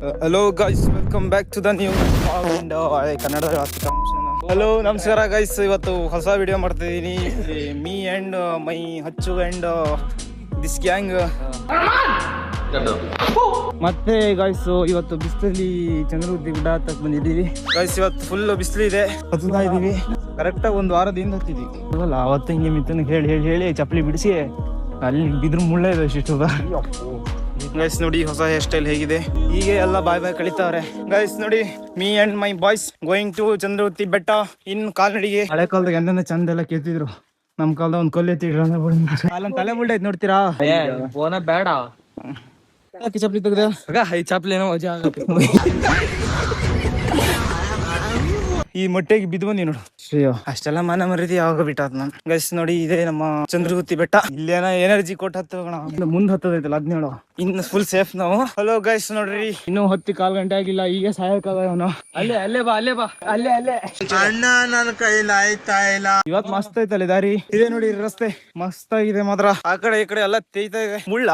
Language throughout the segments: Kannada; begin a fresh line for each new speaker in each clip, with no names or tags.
Hello guys, welcome back to the new and Kannada. Hello ನಮಸ್ಕಾರ ಗೈಸ್, ಇವತ್ತು ಹೊಸ ವಿಡಿಯೋ ಮಾಡ್ತಿದ್ದೀನಿ. ಮೀ ಅಂಡ್ ಮೈ ಹಚ್ಚು ಅಂಡ್ ದಿಸ್ ಗ್ಯಾಂಗ್. ಮತ್ತೆ ಗೈಸ್, ಇವತ್ತು ಬಿಸಿಲಲ್ಲಿ ಚಂದ್ರಗುತ್ತಿ ಗುಡ್ಡ ಹತ್ತಕ್ಕೆ ಬಂದಿದ್ದೀವಿ ಗೈಸ್. ಇವತ್ತು ಫುಲ್ ಬಿಸಿಲು ಇದೆ, ಹತ್ತುತ್ತಾ ಇದ್ದೀವಿ. ಕರೆಕ್ಟಾಗಿ ಒಂದು ವಾರದಿಂದ ಹತ್ತಿದ್ದೀವಿ ಅಲ್ಲ. ಅವತ್ತು ಹಿಂಗೆ ಮಿತ್ತನ ಹೇಳಿ ಹೇಳಿ ಹೇಳಿ ಚಪ್ಪಲಿ ಬಿಡಿಸಿ ಅಲ್ಲಿ ಬಿದ್ರು ಮುಳ್ಳೆ ಇದೆ ಅಷ್ಟು ಗೈಸ್. ನೋಡಿ ಹೊಸ ಹೇರ್ ಸ್ಟೈಲ್ ಹೇಗಿದೆ. ಹೀಗೆ ಎಲ್ಲ ಬಾಯ್ ಬಾಯ್ ಕಳಿತಾವ್ರೆ ಗೈಸ್. ನೋಡಿ, me and my boys going to Chandragutti ಬೆಟ್ಟ ಇನ್ ಕಾಲ್ನಡಿಗೆ. ಹಳೆ ಕಾಲದಾಗ ಎಂದ ಚಂದ ಎಲ್ಲ ಕೇಳ್ತಿದ್ರು. ನಮ್ ಕಾಲದ ಒಂದ್ ಕೊಲ್ಲೆ ಎತ್ತಿಡ್ರ ಅಲ್ಲೊಂದ್ ತಲೆ ಮುಳ್ಳ ಐತ್ ನೋಡ್ತೀರಾ?
ಬೇಡ
ಚಪ್ಲಿ ತೆಗ್ದ
ಈ ಚಪ್ಲಿ ಏನೋ ವಜಾ
ಈ ಮೊಟ್ಟೆಗೆ ಬಿದ್ದು ಬಂದಿ ನೋಡು. ಶ್ರೇಯೋ, ಅಷ್ಟೆಲ್ಲ ಮನ ಮರಿದಿ ಯಾವಾಗ ಬಿಟ್ಟಾತ್ ನಾನು ಗೈಸ್. ನೋಡಿ, ಇದೇ ನಮ್ಮ ಚಂದ್ರಗುತ್ತಿ ಬೆಟ್ಟ. ಇಲ್ಲೇನ ಎನರ್ಜಿ ಕೊಟ್ಟು ಹತ್ತೋಣ. ಮುಂದ್ ಹತ್ತದೈತಲ್ಲ 17 ಇನ್ನು ಫುಲ್ ಸೇಫ್ ನಾವು. ಹಲೋ ಗೈಸ್, ನೋಡ್ರಿ ಇನ್ನೂ 10-15 ಗಂಟೆ ಆಗಿಲ್ಲ. ಈಗ ಸಾಯಕಾಗ ಅವನು
ಅಲ್ಲೇ ಬಾ ಅಲ್ಲೇ
ಅಣ್ಣ ನನ್ನ ಕೈಲಿ ಆಯ್ತಾ ಇಲ್ಲ.
ಇವತ್ ಮಸ್ತ್ ಐತಲ್ಲ ದಾರಿ. ಇದೆ ನೋಡಿ ರಸ್ತೆ ಮಸ್ತ್ ಆಗಿದೆ ಮಾತ್ರ. ಆ ಕಡೆ ಈ ಕಡೆ ಎಲ್ಲ ತೇಯ್ತಾ ಇದೆ. ಮುಳ್ಳ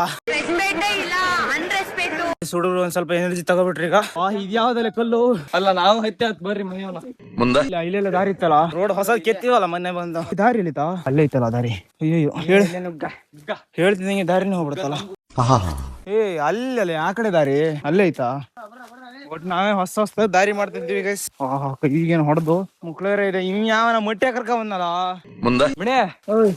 ಸುಡೋರು ಒಂದ್ ಸ್ವಲ್ಪ ಎನರ್ಜಿ ತಗೋಬಿಟ್ರಿ. ಈಗ ಇದ್ಯಾವ್ದಲ್ಲ ಕಲ್ಲು
ಅಲ್ಲ, ನಾವು ಹತ್ತಿ ಬರ್ರಿ ಮನೆಯವನ
ಮುಂದೆ
ಇಲ್ಲೆಲ್ಲ ದಾರಿ ಇತ್ತಲ್ಲ. ರೋಡ್ ಹೊಸ ಕೆತ್ತಿವಲ್ಲ ಮೊನ್ನೆ ಬಂದು. ದಾರಿ ಇಲ್ಲಿತಾ? ಅಲ್ಲೇ ಐತಲ್ಲ ದಾರಿ. ಅಯ್ಯೋ ಹೇಳ್ತಿದ್ದಂಗೆ ದಾರಿನೇ ಹೋಗ್ಬಿಡ್ತಲ್ಲ. ಅಲ್ಲೇ ಆ ಕಡೆ ದಾರಿ ಅಲ್ಲೇ ಐತಾ? ಒಟ್ ನಾವೇ ಹೊಸ ದಾರಿ ಮಾಡ್ತಿದ್ವಿ ಗೈಸ್. ಈಗೇನು ಹೊಡೆದು ಮುಕ್ಳೇರ ಇದೆ. ಇನ್ ಯಾವ ಮೊಟ್ಟೆ ಕರ್ಕ ಬಂದಲ್ಲ
ಮುಂದೆ
ಬಿಡೆ.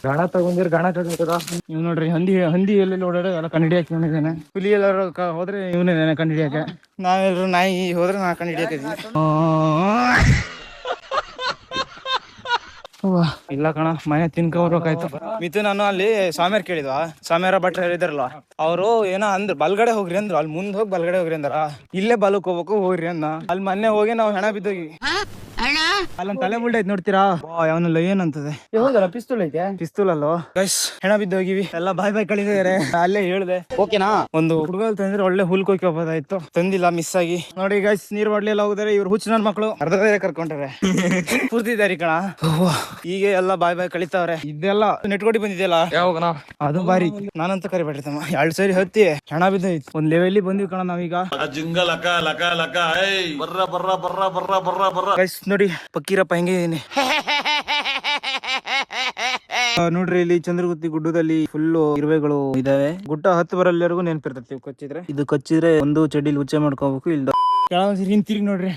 ಗಾಣ ತಗೊಂಡಿರ್ ಗಾಣ ತಗೊಂಡಿರ. ನೀವು ನೋಡ್ರಿ, ಹಂದಿ ಎಲ್ಲೆಲ್ಲಿ ಓಡಾಡ ಎಲ್ಲ ಕಂಡು ಹಿಡಿಯಾಕ ಇವನಿದ್ದೇನೆ. ಹುಲಿ ಎಲ್ಲರೂ ಹೋದ್ರೆ ಇವನೇ ಕಂಡು ಹಿಡಿಯಾಕ. ನಾವೆಲ್ಲರೂ ನಾಯಿ ಹೋದ್ರೆ ನಾ ಕಂಡು ಹಿಡಿಯಾಕ. ಇಲ್ಲ ಕಣ, ಮನೆ ತಿನ್ಕೋಬೇಕಾಯ್ತು. ಮಿಥು ನಾನು ಅಲ್ಲಿ ಸ್ವಾಮಿಯರ್ ಕೇಳಿದ್ವಾ, ಸ್ವಾಮಿಯರ ಭಟ್ರ ಹೇಳಿದಾರಲ್ಲ, ಅವರು ಏನೋ ಅಂದ್ರ ಬಲ್ಗಡೆ ಹೋಗ್ರಿ ಅಂದ್ರು. ಅಲ್ಲಿ ಮುಂದ್ ಹೋಗಿ ಬಲ್ಗಡೆ ಹೋಗ್ರಿ ಅಂದ್ರ. ಇಲ್ಲೇ ಬಲಕ್ ಹೋಗ್ಬೇಕು ಹೋಗ್ರಿ ಅಂದ. ಅಲ್ಲಿ ಮೊನ್ನೆ ಹೋಗಿ ನಾವು ಹೆಣ ಬಿದ್ದೋಗಿ. ಅಲ್ಲೊಂದ್ ತಲೆ ಮುಳ್ಳ ಐತ್ ನೋಡ್ತೀರಾ? ಅವನಲ್ಲ ಏನಂತದೆ
ಪಿಸ್ತೂಲ್ ಐತೆ.
ಪಿಸ್ತೂಲ್ ಅಲ್ಲೋ ಗೈಸ್. ಹೆಣ ಬಿದ್ದೋಗಿವಿ ಎಲ್ಲ. ಬಾಯ್ ಬಾಯ್ ಕಳಿದಾರೆ. ಅಲ್ಲೇ ಹೇಳ್ದೆ ಓಕೆನಾ. ಒಂದು ಹುಡುಗಲ್ ತಂದ್ರೆ ಒಳ್ಳೆ ಹುಲ್ಕೋಕಿ ಹೋಗೋದಾಯ್ತು. ತಂದಿಲ್ಲ, ಮಿಸ್ ಆಗಿ. ನೋಡಿ ಗೈಸ್, ನೀರ್ ಬಾಡ್ಲೆಲ್ಲ ಹೋಗಿದಾರೆ. ಇವ್ರು ಹುಚ್ಚ ನನ್ ಮಕ್ಳು ಅರ್ಧ ಕರ್ಕೊಂಡ್ರೆ ಪೂರ್ತಿದಾರಿ ಕಣ. ಹೀಗೆ ಎಲ್ಲ ಬಾಯ್ ಬಾಯ್ ಕಳಿತಾವ್ರೆ. ಇದೆಲ್ಲ ನೆಟ್ಕೊಡಿ ಬಂದಿದೆಯಲ್ಲ
ಯಾವಾಗ
ಅದು ಬಾರಿ. ನಾನಂತ ಕರಿಬೇಡ್ರಿ ತಮ್ಮ. 2 ಸರಿ ಹತ್ತಿ ಹೆಣ ಬಿದ್ದೈತಿ. ಒಂದ್ ಲೆವೆಲ್ ಬಂದಿವಿ ಕಣ ನಾವೀಗ. ಗೈಸ್ ನೋಡಿ, ಪಕ್ಕೀರಪ್ಪ ಹೆಂಗೆ ಇದೀನಿ ನೋಡ್ರಿ. ಇಲ್ಲಿ ಚಂದ್ರಗುತ್ತಿ ಗುಡ್ಡದಲ್ಲಿ ಫುಲ್ ಇರುವೆಗಳು ಇದಾವೆ. ಗುಡ್ಡ ಹತ್ತು ಬರಲ್ಲಿವರೆಗೂ ನೆನಪಿರ್ತೈತಿ ಕಚ್ಚಿದ್ರೆ. ಇದು ಕಚ್ಚಿದ್ರೆ ಒಂದು ಚಡ್ಡಿಲಿ ಉಚ್ಚೆ ಮಾಡ್ಕೋಬೇಕು. ಇಲ್ದ ಕೆಳಗೊಂದ್ಸರಿ ಹಿಂತಿರಿ ನೋಡ್ರಿ.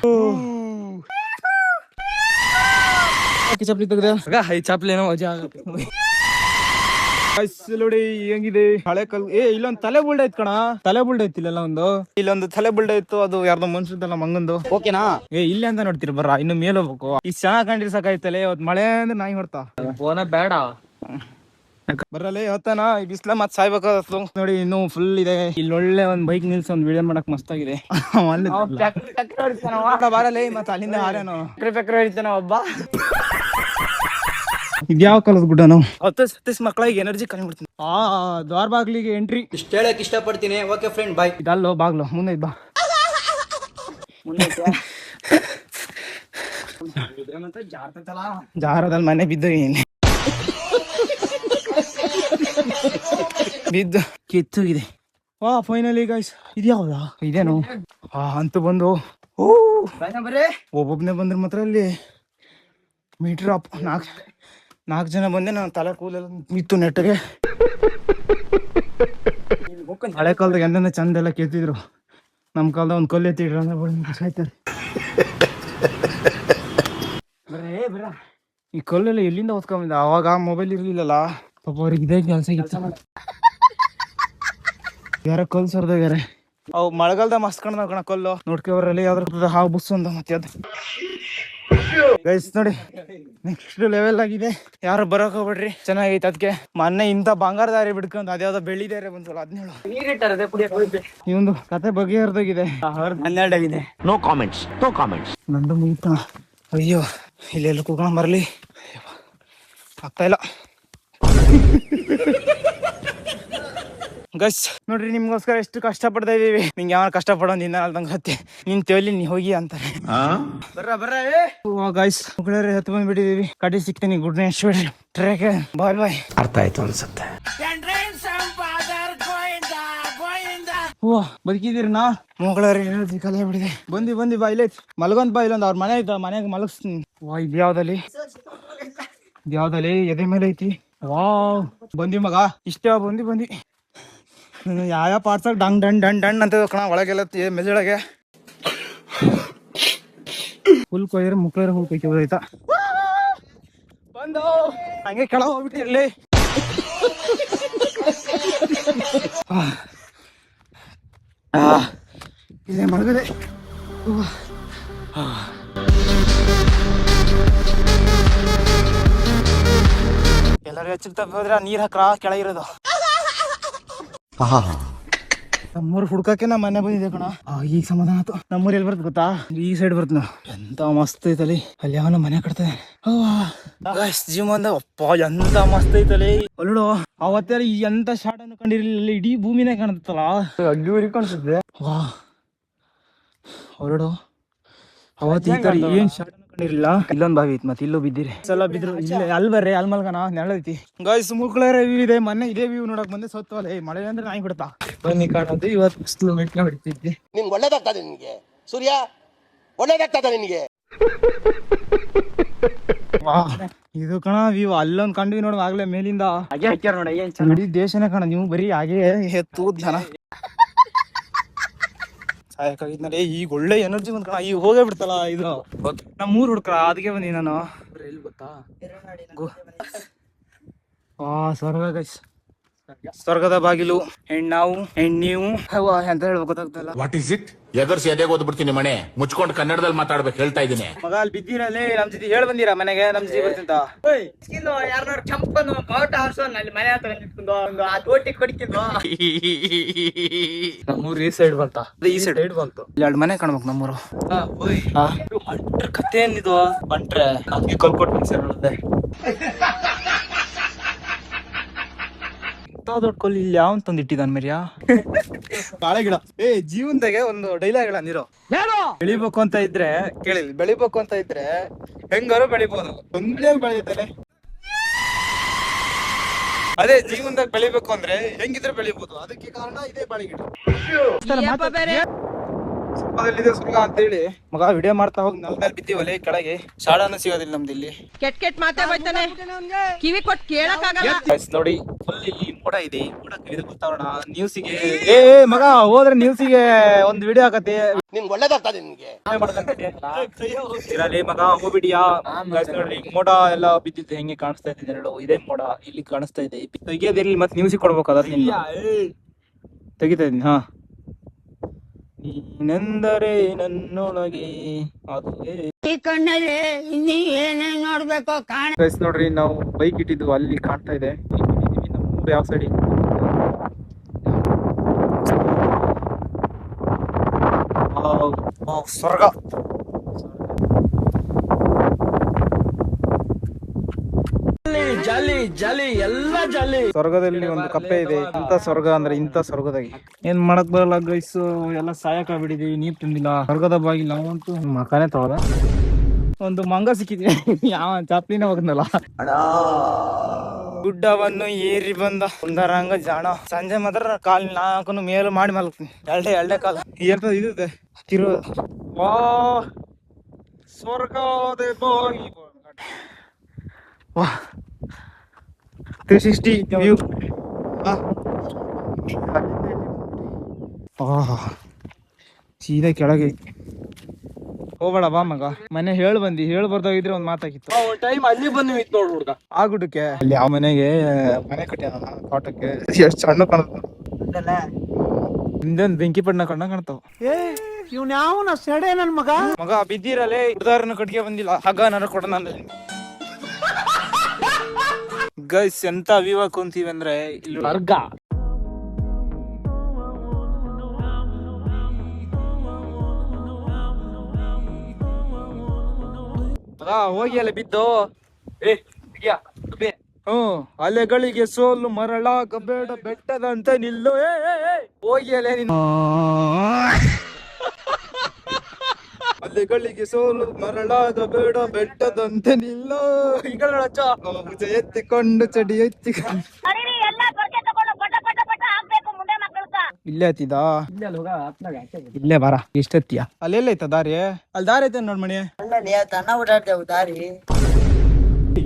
ಚಪ್ಲಿ ತೆಗ್ದ
ಈ ಚಪ್ಲಿ ಏನೋ ವಜಾ
ನೋಡಿ ಹೆಂಗಿದೆ ಹಳೆ ಕಲ್. ಇಲ್ಲೊಂದ್ ತಲೆ ಬುಲ್ಡ್ ಐತ್ ಕಣ. ತಲೆ ಬುಲ್ಡ್ ಐತಿ ಇಲ್ಲೆಲ್ಲ. ಇಲ್ಲೊಂದು ತಲೆ ಬುಲ್ಡ್ ಐತು. ಅದು ಯಾರ್ದೋ ಮನ್ಸದಲ್ಲ ಮಂಗಂದು. ಓಕೆನಾ? ಇಲ್ಲೇ ಅಂತ ನೋಡ್ತೀರಿ ಬರ್ರ. ಇನ್ನು ಮೇಲೆ ಹೋಗ್ಬೇಕು. ಇಷ್ಟ ಚೆನ್ನಾಗ್ ಕಂಡಿರ್ ಸಾಕಾಯ್ತಲ್ಲ. ಇವತ್ ಮಳೆ ಅಂದ್ರೆ ನಾಯಿ ಹೊಡ್ತಾ
ಬೇಡ
ಬರಲ್ಲ ಹೊತ್ತಾನ. ಈ ಬಿಸ್ಲ ಮತ್ ಸಾಯ್ಬೇಕಾದ ನೋಡಿ. ಇನ್ನು ಫುಲ್ ಇದೆ. ಇಲ್ಲಿ ಒಳ್ಳೆ ಒಂದ್ ಬೈಕ್ ನಿಲ್ಸಿ ಒಂದ್ ವಿಡಿಯೋ ಮಾಡಕ್ ಮಸ್ತ್ ಆಗಿದೆ. ಬರಲ್ಲ ಮತ್ ಅಲ್ಲಿಂದ ಹಾರೇನು
ಚಕ್ರ ಹಿಡಿತಾನ ಒಬ್ಬ.
ಇದ್ಯಾವ ಕಾಲದ ಗುಡ್ಡ? ನಾವು 10 ಮಕ್ಕಳಿಗೆ ಎನರ್ಜಿ ಕಮ್ಮಿ ಬಿಡ್ತೀನಿ. ದ್ವಾರ ಬಾಗ್ಲಿಗೆ ಎಂಟ್ರಿ.
ಇಷ್ಟ ಹೇಳಕ್ ಇಷ್ಟಪಡ್ತೀನಿ. ಓಕೆ ಫ್ರೆಂಡ್, ಬಾಯ್.
ಇದಲ್ಲೋ ಬಾಗ್ಲು ಮುಂದೆ ಬಾ. ಜಾರದಲ್ಲಿ ಮನೆ ಬಿದ್ದೋಗಿನಿ. ಬಿದ್ದು ಕಿತ್ತೋಗಿದೆ. ಫೈನಲಿ ಗೈಸ್, ಇದ್ಯಾವ್ದ ಇದೇನು? ಅಂತೂ ಬಂದು ಒಬ್ಬೊಬ್ನೇ ಬಂದ್ರೆ ಮಾತ್ರ ಅಲ್ಲಿ ಮೀಟರ್ ಅಪ್. 4 ಜನ ಬಂದೆ. ನಾನು ತಲೆ ಕೂಲೆಲ್ಲ ಮಿತ್ತು ನೆಟ್ಟಿಗೆ. ಹಳೆ ಕಾಲದಾಗ ಎಂದ ಚಂದ ಎಲ್ಲ ಕೇಳ್ತಿದ್ರು. ನಮ್ ಕಾಲದ ಒಂದ್ ಕೊಲ್ಲೆ ಎತ್ತಿಡ್ರ ಸಾಯ್ತಾರೆ. ಈ ಕಲ್ಲೆಲ್ಲ ಎಲ್ಲಿಂದ ಓದ್ಕೊಂಬಂದ? ಅವಾಗ ಮೊಬೈಲ್ ಇರ್ಲಿಲ್ಲಲ್ಲ ಪಾಪ. ಅವ್ರಿಗೆ ಇದೇ ಕೆಲಸ ಯಾರ ಕಲ್ ಸರ್ದಾಗ್ಯಾರ. ಅವು ಮಳೆಗಾಲದ ಮಸ್ತ್ ಕಣ್ಣ ಕಣ ಕಲ್ಲು. ನೋಡ್ಕೊಬರಲ್ಲಿ ಯಾವ್ದ್ರ ಹಾವು ಬುಸ್ ಅಂತ. ಮತ್ತೆ ಅದು ಗೈಸ್ ನೋಡಿ, ನೆಕ್ಸ್ಟ್ ಲೆವೆಲ್ ಆಗಿದೆ. ಯಾರು ಬರಕ್ ಹೋಗ್ಬೇಡ್ರಿ, ಚೆನ್ನಾಗೈತೆ. ಅದಕ್ಕೆ ಮೊನ್ನೆ ಇಂತ ಬಂಗಾರ ದಾರಿ ಬಿಡ್ಕೊಂಡ್ ಅದ್ಯಾವ್ದೋ ಬೆಳ್ಳಿ ದಾರಿ ಬಂತಲ್ಲ 17. ಈ ಒಂದು ಕತೆ ಬಗೆಹರ್ದೋಗಿದೆ. 12 ಆಗಿದೆ.
No comments.
ನಂದು ಮುಗಿತ. ಅಯ್ಯೋ, ಇಲ್ಲೆಲ್ಲ ಕೂತ್ಕೊಂಡ್ ಬರ್ಲಿ ಆಗ್ತಾ ಇಲ್ಲ ಗೈಸ್. ನೋಡ್ರಿ, ನಿಮ್ಗೋಸ್ಕರ ಎಷ್ಟು ಕಷ್ಟ ಪಡ್ತಾ ಇದೀವಿ. ನಿಂಗೆ ಯಾವ ಕಷ್ಟ ಪಡೋ ನಿನ್ನ ಅಲ್ದಂಗ ಹತ್ತಿ ನಿನ್ ತೇಲಿ ನೀ ಹೋಗಿ ಅಂತಾರೆ. ಗೈಸ್ ಹತ್ತು ಬಂದ್ಬಿಟ್ಟಿದೀವಿ. ಕಡೆ ಸಿಗ್ತೀನಿ. Good night. ಟ್ರ್ಯಾಕ್ ಬಾಯ್ ಬಾಯ್.
ಅರ್ಥ ಆಯ್ತು ಅನ್ಸುತ್ತೆ.
ಹೂವ ಬದುಕಿದಿರಿನಾ ಮಗಳರಿ ಕಲೆ ಬಿಡಿದೆ ಬಂದಿ ಬಾ ಇಲ್ಲೈತಿ ಮಲ್ಗೊಂದ್ ಬಾ ಇಲ್ಲೊಂದು ಅವ್ರ ಮನೆ ಐತ ಮನೆಗೆ ಮಲಗಿಸ್ತೀನಿ. ವಾ ಇದ್ಯಾವ್ದಲ್ಲಿ ಎದೆ ಮೇಲೆ ಐತಿ. ವಾವ್ ಬಂದಿ ಮಗ ಇಷ್ಟ ಬಂದಿ ನಾನು ಯಾವ ಪಾರ್ಟ್ಸಾಗ ಡಂಗ್ ಡಂಡ್ ಅಂತ ಕಣ ಒಳಗೆಲ್ಲ ಮೆಜೊಳಗೆ ಹುಲ್ ಕೊಯ್ದ್ರೆ ಮುಕ್ಳರ ಹುಲ್ ಕೊಯ್ಕೆ ಹೋದೈತಾ ಬಂದು ಹಂಗೆ ಕೆಳ ಹೋಗ್ಬಿಟ್ಟಿರ್ಲಿ. ಇದೇ ಮಲಗದೆ ಎಲ್ಲರೂ ಹೆಚ್ಚಿಗೆ ತಪ್ಪಿದ್ರೆ ನೀರ್ ಹಾಕ್ರ ಕೆಳಗಿರೋದು. ನಮ್ಮೂರ್ ಹುಡ್ಕಕ್ಕೆ ನಾ ಮನೆ ಬಂದಿದೆ ಕಣ. ಈಗ ಸಮಾಧಾನ ಆಯ್ತು. ನಮ್ಮೂರ್ ಎಲ್ಲಿ ಬರ್ತ ಗೊತ್ತಾ, ಈ ಸೈಡ್ ಬರ್ತ ನಾವು. ಎಂತ ಮಸ್ತ್ ಐತಲ್ಲಿ, ಅಲ್ಲಿ ಯಾವನ ಮನೆ ಕಟ್ತಾನೆ. ಜೀವನ ಅಪ್ಪ ಎಂತ ಮಸ್ತ್ ಐತಲ್ಲಿ. ಅಲ್ಲೋ ಅವತ್ತೆಲ್ಲ ಎಂತ ಶಾಟ್ ಅನ್ನು ಕಂಡಿರ್ಲಿಲ್ಲ, ಇಡೀ ಭೂಮಿನೇ ಕಾಣತ್ತಲ್ಲ,
ಅಗ್ಗಿ ಕಾಣಿಸುತ್ತೆ.
ವಾ ಹೊರಡು ಅವತ್ತು ಈ ತರ ಏನ್ ಶಾಟ್ ಕಂಡಿರ್ಲಿಲ್ಲ. ಇಲ್ಲೊಂದ್ ಬಾವಿ ಐತಿ, ಮತ್ತೆ ಇಲ್ಲೂ ಬಿದ್ದಿರಿ ಸಲ ಬಿದ್ರು. ಇಲ್ಲ ಅಲ್ಲಿ ಬರ್ರಿ, ಅಲ್ಲಿ ಮಲ್ಗನ ನೆರಳೈತಿ. ಗಾಯ್ಸ್ ಮುಕ್ಳರ ವ್ಯೂ ಇದೆ. ಮೊನ್ನೆ ಇದೇ ವ್ಯೂ ನೋಡಕ್ ಬಂದೆ, ಸತ್ವಲ್ಲ ಮಳೆ ಅಂದ್ರೆ ನಾಯಿ ಬಿಡ್ತಾ ಬನ್ನಿ ಕಾಣೋದು. ಇವತ್ತು ಬಿಸಿಲು ಮೆಟ್ಲ ಹೊಡಿತಿದ್ದೆ.
ನಿನ್ಗೆ ಒಳ್ಳೇದಾಗ್ತದೆ, ನಿನ್ಗೆ ಸೂರ್ಯ ಒಳ್ಳೇದಾಗ್ತದ ನಿನ್ಗೆ.
ಇದು ಕಣ ವ್ಯೂ. ಅಲ್ಲೊಂದ್ ಕಂಡ್ವಿ ನೋಡ ಆಗ್ಲೇ ಮೇಲಿಂದ.
ಹಾಗೆ ಹಾಕ್ಯಾರ ನೋಡಿ,
ಇಡೀ ದೇಶನೇ ಕಣ. ನೀವು ಬರೀ ಹಾಗೆ ಎತ್ತು ಜನ ಸಾಯಕಾಗಿದ್ನಲ್ಲ. ಈಗ ಒಳ್ಳೆ ಎನರ್ಜಿ ಬಂದ್ ಕಣ. ಈಗ ಹೋಗೇ ಬಿಡ್ತಲ್ಲ ಇದು. ನಮ್ಮ ಊರ್ ಹುಡ್ಕ್ರ ಅದಕ್ಕೆ ಬಂದಿ ನಾನು.
ಎಲ್ಲಿ ಗೊತ್ತಾ,
ಸ್ವರ್ಗ ಗೈಸ್, ಸ್ವರ್ಗದ ಬಾಗಿಲು. ಹೆಣ್ಣಾವು ಹೆಣ್ಣೀವು ಅಂತ ಹೇಳ್ಬೇಕು ಗೊತ್ತಾಗ್ತಲ್ಲ.
What is it? ಎಗರ್ಸಿ ಎದೆಗೆ ಓದ್ಬಿಡ್ತೀನಿ ಮನೆ ಮುಚ್ಕೊಂಡು ಕನ್ನಡದಲ್ಲಿ ಮಾತಾಡ್ಬೇಕು ಹೇಳ್ತಾ ಇದ್ದೀನಿ.
ಮಗ ಅಲ್ಲಿ ಬಿದ್ದೀರಲ್ಲಿ ನಮ್ ಜೊತೆ ಹೇಳ್ ಬಂದಿರಾ ಮನೆಗೆ, ನಮ್ ಜೊತೆ ಬರ್ತಿಂತ
ಯಾರು ಚಂಪನ್ನು ಬಾವುಟ ಹಾರ್ಸೋನ್ ಅಲ್ಲಿ ಮನೆ ಹತ್ರ ನಿಂತ್ಕೊಂಡು ಆ ತೋಟಿ ಕೊಡ್ಕಿದ್ದು.
ನಮ್ಮೂರ್ ಈ ಸೈಡ್ ಬಂತ,
ಈ ಸೈಡ್ ಬಂತು.
ಎರಡು ಮನೆ ಕಾಣ್ಬೇಕು ನಮ್ಮೂರು. ಕತೆ ಏನಿದು ಬಂಟ್ರೆ ನಮ್ಗೆ ಕಲ್ಕೊಟ್ಟು ಸರ್ ನೋಡಿದೆ. ದೊಡ್ಡ ಕೊಲ್ಲಿ ಇಲ್ಲಿ ಯಾವ ತಂದು ಇಟ್ಟಿದ್ದಾನ ಮೇರಿಯಾ. ಬಾಳೆ ಗಿಡ. ಜೀವನದಾಗೆ ಒಂದು ಡೈಲಾಗ್ ಹೇಳ ನೀರು. ಬೆಳಿಬೇಕು ಅಂತ ಇದ್ರೆ ಕೇಳಿ, ಬೆಳಿಬೇಕು ಅಂತ ಇದ್ರೆ ಹೆಂಗಾರು ಬೆಳಿಬಹುದು, ತೊಂದ್ರೆ ಬೆಳಿತಾನೆ. ಅದೇ ಜೀವನದಾಗ ಬೆಳಿಬೇಕು ಅಂದ್ರೆ ಹೆಂಗಿದ್ರೆ ಬೆಳಿಬಹುದು, ಅದಕ್ಕೆ ಕಾರಣ ಇದೇ ಬಾಳೆ ಗಿಡ. ಸ್ವರ್ಗ ಅಂತ ಹೇಳಿ ಮಗ ವಿಡಿಯೋ ಮಾಡ್ತಾ ಹೋಗಿ ನಲ್ ಮೇಲೆ ಬಿದ್ದೀವಲ್ಲಿ ಕೆಳಗೆ. ಶಾಡಾನು ಸಿಗೋದಿಲ್ಲ ನಮ್ದು ಇಲ್ಲಿ.
ಕೆಟ್ಟ ಮಾತೇ ಬೈತಾನೆ, ಕಿವಿ ಕೊಟ್ಟು ಕೇಳಕ್ಕಾಗಲ್ಲ.
ನೋಡಿ ಫುಲ್ ಇಲ್ಲಿ ಮೋಡ ಇದೆ. ಮೋಡಕ್ಕೆ ಇದು ಗೊತ್ತಾಗೋಣ ನ್ಯೂಸಿಗೆ. ಮಗ ಹೋದ್ರೆ ನ್ಯೂಸಿಗೆ ಒಂದು ವಿಡಿಯೋ ಆಗತ್ತೆ.
ನಿನ್ಗೆ ಒಳ್ಳೇದಾಗ್ತದೆ ನಿನ್ಗೆ.
ಇರಲಿ ಮಗ ಹೋಗ್ಬಿಡಿಯಾ. ನೋಡ್ರಿ ಮೋಡ ಎಲ್ಲ ಬಿದ್ದಿದ್ದು ಹೆಂಗೆ ಕಾಣಿಸ್ತಾ ಇದೆ ಹೇಳು. ಇದೇ ಮೋಡ ಇಲ್ಲಿ ಕಾಣಿಸ್ತಾ ಇದೆ. ತೆಗಿಯೋದಿರ್ಲಿ ಮತ್ತೆ ನ್ಯೂಸಿಗೆ ಕೊಡ್ಬೇಕು. ಅದ ತೆಗಿತಾ ಇದೀನಿ. ಹಾ, ನೀನೆಂದರೆ ನನ್ನೊಳಗೆ
ಈ ಕಣ್ಣಲ್ಲಿ ಇನ್ನೀ ಏನೇನ್ ನೋಡ್ಬೇಕು ಕಾಣ.
ನೋಡ್ರಿ ನಾವು ಬೈಕ್ ಇಟ್ಟಿದ್ವು ಅಲ್ಲಿ ಕಾಣ್ತಾ ಇದೆ. ನಮ್ಮೂರು ಯಾವ ಸೈಡ್ ಸ್ವರ್ಗ.
ಜಾಲಿ ಜಾಲಿ ಎಲ್ಲ ಜಾಲಿ.
ಸ್ವರ್ಗದಲ್ಲಿ ಒಂದು ಕಪ್ಪೆ ಇದೆ. ಇಂತ ಸ್ವರ್ಗ ಅಂದ್ರೆ ಇಂತ ಸ್ವರ್ಗದಾಗಿ ಏನ್ ಮಾಡಕ್ ಬರಲ್ಲ ಗೈಸ್. ಎಲ್ಲ ಸಾಯಕ ಬಿಡಿದೀವಿ, ನೀರ್ ತುಂಬಿಲ್ಲ. ಸ್ವರ್ಗದ ಬಾಗಿಲು ನಾವಂತೂ ಮಕಾನೆ ತಗೋದ. ಒಂದು ಮಂಗ ಸಿಕ್ಕಿದ್ವಿ, ಯಾವ ಚಾಪ್ಲಿನ ಹೋಗದ್ನಲ್ಲ. ಗುಡ್ಡವನ್ನು ಏರಿ ಬಂದ ಸುಂದರಂಗ ಜಾಣ. ಸಂಜೆ ಮಾತ್ರ ಕಾಲ್ ನಾಲ್ಕು ಮೇಲು ಮಾಡಿ ಮಲ್ಕ್ತೀನಿ. ಎರಡೇ ಕಾಲ ಏರ್ತದ ಇದೆ ತಿರು. ವಾ ಸ್ವರ್ಗದ ಬಾಗಿ. ವಾ 360 ವ್ಯೂ. ಸೀದಾ ಕೆಳಗೆ ಹೋಗ್ಬೇಡ ಬಾ ಮಗ. ಮನೆ ಹೇಳಿ ಬರ್ದಾಗಿದ್ರೆ ಒಂದ್ ಮಾತಾಗಿತ್ತು.
ಟೈಮ್ ಅಲ್ಲಿ ಬಂದು ನಿಂತು ನೋಡ್ ಹುಡ್ಗ
ಆ ಗುಡ್ಡಕ್ಕೆ. ಅಲ್ಲಿ ಯಾವ ಮನೆಗೆ ಮನೆ ಕಟ್ಟ್ಯಾನ ತೋಟಕ್ಕೆ. ಎಷ್ಟು ಸಣ್ಣ ಕಾಣುತ್ತ. ಹಿಂದೊಂದ್ ಬೆಂಕಿ ಪಡ್ನ ಕಾಣ್ತಾವ.
ಇವ್ನ ಯಾವನ ಸೆಡೆ ನನ್ ಮಗ.
ಮಗ ಬಿದ್ದಿರಲ್ಲೇ ಹುಡ್ದಾರನ ಕಟ್ಗೆ ಬಂದಿಲ್ಲ. ಹಗ್ಗ ನರ ಕೊಡ ನಾನು. ಗೈಸ್ ಎಂತ ವ್ಯೂ ಕುಂತೀವಿ ಅಂದ್ರೆ ಇಲ್ಲಿ
ವರ್ಗ.
ಹೋಗಿ ಅಲ್ಲಿ ಬಿದ್ದು. ಅಲೆಗಳಿಗೆ ಸೋಲು ಮರಳಾಗಬೇಡ ಬೆಟ್ಟದಂತ ನಿಲ್ಲು. ಹೋಗಿ ಅಲ್ಲೇ ನಿನ್ನ. ಅಲೆಗಳಿಗೆ ಸೋಲು ಮರಳಾಗಬೇಡ ಬೆಟ್ಟದಂತೆ ನಿಲ್ಲು. ಈಗ ಭುಜ ಎತ್ತಿಕೊಂಡು ಚಡಿ ಎತ್ತಿಕೊಂಡು ಇಲ್ಲೇ ಹತ್ತಿದ ಇಲ್ಲೇ ಬಾರ ಎಷ್ಟು ಹತ್ತಿಯ ಅಲ್ಲೆಲ್ಲ ಐತ ದಾರಿ ಅಲ್ಲಿ ದಾರಿ ಐತೆ ನೋಡ್ ಮಣಿ
ತನ್ನ ಓಡಾಡ್ತೇವೆ ದಾರಿ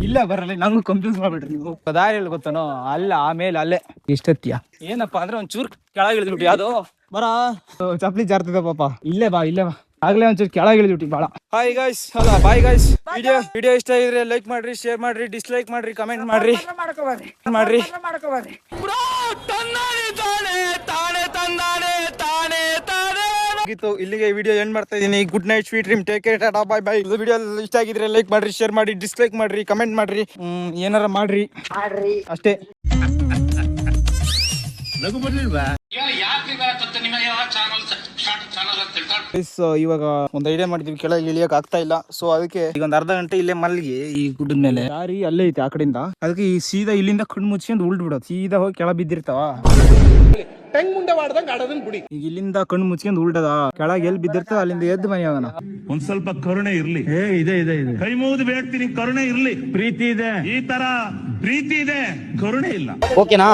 ಇಲ್ಲ ಬರಲ್ಲ ನಂಗೂ ಕನ್ಫ್ಯೂಸ್ ಮಾಡ್ಬಿಟ್ರಿ ನೀವು ದಾರಿ ಎಲ್ಲಿ ಗೊತ್ತಾನೋ ಅಲ್ಲ ಆಮೇಲೆ ಅಲ್ಲೇ ಎಷ್ಟು ಹತ್ತಿಯ ಏನಪ್ಪಾ ಅಂದ್ರೆ ಒಂಚೂರು ಕೆಳಗೆ ಇಳಿದ್ಬಿಟ್ಟು ಯಾವ್ದು ಬರ ಚಪ್ಲಿ ಜಾರ್ತಿದೆ ಪಾಪ ಇಲ್ಲೇ ಬಾ ಆಗ್ಲೇ ಒಂಚೂರು ಕೆಳಗೆ ಇಳಿದ್ಬಿಟ್ಟು ಬಾಳ ಹಾಯ್ ಗಾಯ್ಸ್ ಅಲ್ಲ ಬಾಯ್ ಗಾಯ್ಸ್ ವಿಡಿಯೋ ಇಷ್ಟ ಆಗಿದ್ರೆ ಲೈಕ್ ಮಾಡ್ರಿ ಶೇರ್ ಮಾಡ್ರಿ ಡಿಸ್ಲೈಕ್ ಮಾಡ್ರಿ ಕಮೆಂಟ್ ಮಾಡ್ರಿ ಇಲ್ಲಿಗೆ ವಿಡಿಯೋ ಎಂಡ್ ಮಾಡ್ತಾ ಇದೀನಿ. Good night, sweet dream, take care, Tata, bye bye. Video ಇಷ್ಟ ಆಗಿದ್ರೆ ಲೈಕ್ ಮಾಡ್ರಿ, ಶೇರ್ ಮಾಡಿ, ಡಿಸ್ಲೈಕ್ ಮಾಡ್ರಿ, ಕಮೆಂಟ್ ಮಾಡ್ರಿ, ಏನಾರ ಮಾಡ್ರಿ ಅಷ್ಟೇ. ಇವಾಗ ಒಂದ್ ಐಡಿಯಾ ಮಾಡಿದ್ವಿ, ಕೆಳಗೆ ಇಳಿಯಕ್ ಆಗ್ತಾ ಇಲ್ಲ. ಸೊ ಅದಕ್ಕೆ ಈಗ ಒಂದ್ ಅರ್ಧ ಗಂಟೆ ಇಲ್ಲೇ ಮಲ್ಗಿ ಈ ಗುಡ್ಡದ ಮೇಲೆ ದಾರಿ ಅಲ್ಲೇ ಐತೆ ಆ ಕಡೆಯಿಂದ. ಅದಕ್ಕೆ ಈ ಸೀದಾ ಇಲ್ಲಿಂದ ಕಣ್ಣು ಮುಚ್ಕೊಂಡು ಉಲ್ಟ್ ಬಿಡೋದು, ಸೀದಾ ಹೋಗಿ ಕೆಳ ಬಿದ್ದಿರ್ತಾವ. ಈಗ ಇಲ್ಲಿಂದ ಕಣ್ಣು ಮುಚ್ಕೊಂಡು ಉಲ್ಟದ ಕೆಳಗೆ ಎಲ್ಲಿ ಬಿದ್ದಿರ್ತಾವ ಅಲ್ಲಿಂದ ಎದ್ದು ಮನೆ ಹೋಗೋಣ.
ಒಂದ್ ಸ್ವಲ್ಪ ಕರುಣೆ ಇರ್ಲಿ. ಇದೆ ಕೈ ಮುಗಿದು ಬೇಡ್ತೀನಿ, ಕರುಣೆ ಇರ್ಲಿ. ಪ್ರೀತಿ ಇದೆ, ಈ ತರ ಪ್ರೀತಿ ಇದೆ, ಕರುಣೆ ಇಲ್ಲ.
ಓಕೆನಾ?